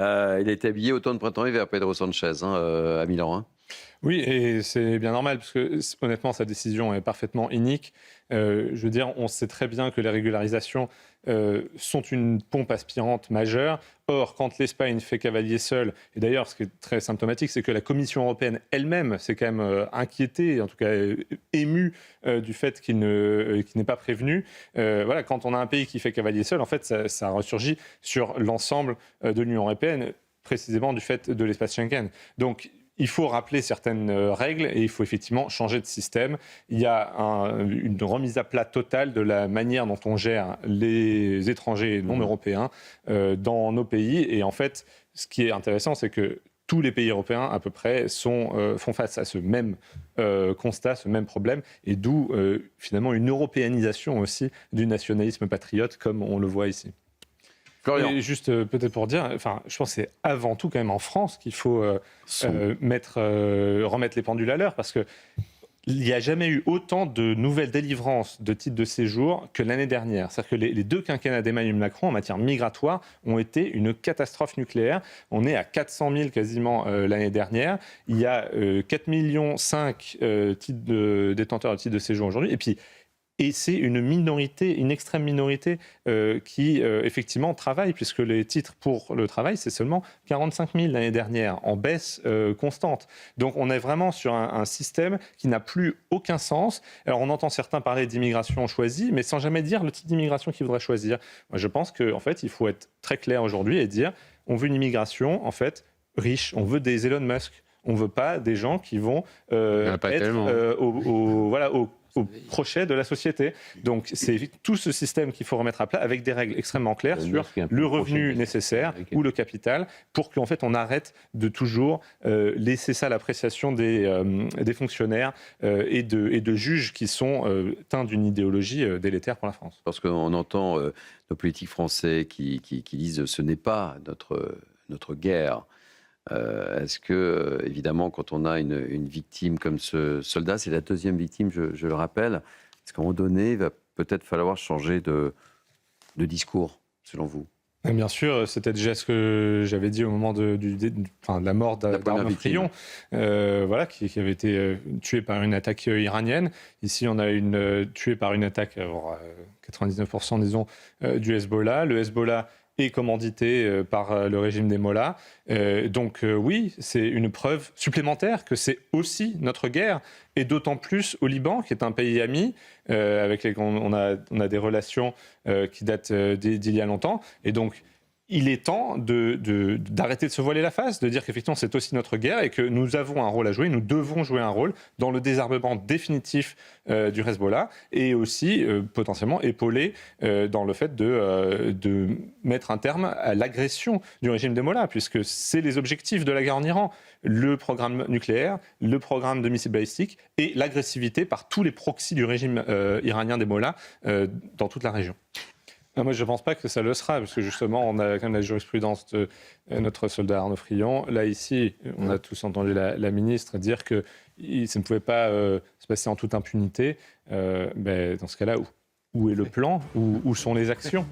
Il a été habillé automne, printemps, hiver, Pedro Sanchez, à Milan. Oui, et c'est bien normal, parce que honnêtement, sa décision est parfaitement inique. Je veux dire, on sait très bien que les régularisations sont une pompe aspirante majeure. Or, quand l'Espagne fait cavalier seul, et d'ailleurs, ce qui est très symptomatique, c'est que la Commission européenne elle-même s'est quand même inquiétée, en tout cas émue du fait qu'il n'est pas prévenu. Voilà, quand on a un pays qui fait cavalier seul, en fait, ça ressurgit sur l'ensemble de l'Union européenne, précisément du fait de l'espace Schengen. Donc, il faut rappeler certaines règles et il faut effectivement changer de système. Il y a une remise à plat totale de la manière dont on gère les étrangers non européens dans nos pays. Et en fait, ce qui est intéressant, c'est que tous les pays européens, à peu près, font face à ce même constat, ce même problème, et d'où finalement une européanisation aussi du nationalisme patriote, comme on le voit ici. Florian. Et juste peut-être pour dire, enfin, je pense que c'est avant tout quand même en France qu'il faut remettre les pendules à l'heure, parce que il n'y a jamais eu autant de nouvelles délivrances de titres de séjour que l'année dernière. C'est-à-dire que les deux quinquennats d'Emmanuel Macron en matière migratoire ont été une catastrophe nucléaire. On est à 400 000 quasiment l'année dernière. Il y a 4,5 millions détenteurs de titres de séjour aujourd'hui. Et c'est une minorité, une extrême minorité qui, effectivement, travaille, puisque les titres pour le travail, c'est seulement 45 000 l'année dernière, en baisse constante. Donc on est vraiment sur un système qui n'a plus aucun sens. Alors on entend certains parler d'immigration choisie, mais sans jamais dire le type d'immigration qu'ils voudraient choisir. Moi, je pense qu'en fait, il faut être très clair aujourd'hui et dire on veut une immigration, en fait, riche. On veut des Elon Musk. On ne veut pas des gens qui vont être au crochet de la société. Donc c'est tout ce système qu'il faut remettre à plat avec des règles extrêmement claires sur le revenu nécessaire ou le capital, pour qu'en fait on arrête de toujours laisser ça à l'appréciation des fonctionnaires et de juges qui sont teints d'une idéologie délétère pour la France. Parce qu'on entend nos politiques français qui disent ce n'est pas notre guerre. Est-ce que, évidemment, quand on a une victime comme ce soldat, c'est la deuxième victime, je le rappelle, est-ce qu'à un moment donné, il va peut-être falloir changer de discours, selon vous? Bien sûr, c'était déjà ce que j'avais dit au moment de la mort d'Arnaud Frion, voilà, qui avait été tué par une attaque iranienne. Ici, on a tué par une attaque, 99% disons, du Hezbollah. Le Hezbollah est commandité par le régime des Mollahs. Donc oui, c'est une preuve supplémentaire que c'est aussi notre guerre, et d'autant plus au Liban, qui est un pays ami, avec lequel on a des relations qui datent d'il y a longtemps. Et donc, il est temps d'arrêter de se voiler la face, de dire qu'effectivement c'est aussi notre guerre et que nous avons un rôle à jouer, nous devons jouer un rôle dans le désarmement définitif du Hezbollah, et aussi potentiellement épauler dans le fait de mettre un terme à l'agression du régime des Mollahs, puisque c'est les objectifs de la guerre en Iran: le programme nucléaire, le programme de missiles balistiques et l'agressivité par tous les proxys du régime iranien des Mollahs dans toute la région. Moi, je ne pense pas que ça le sera, parce que justement, on a quand même la jurisprudence de notre soldat Arnaud Frion. Là, ici, on a tous entendu la ministre dire que ça ne pouvait pas se passer en toute impunité. Dans ce cas-là, où est le plan? Où sont les actions?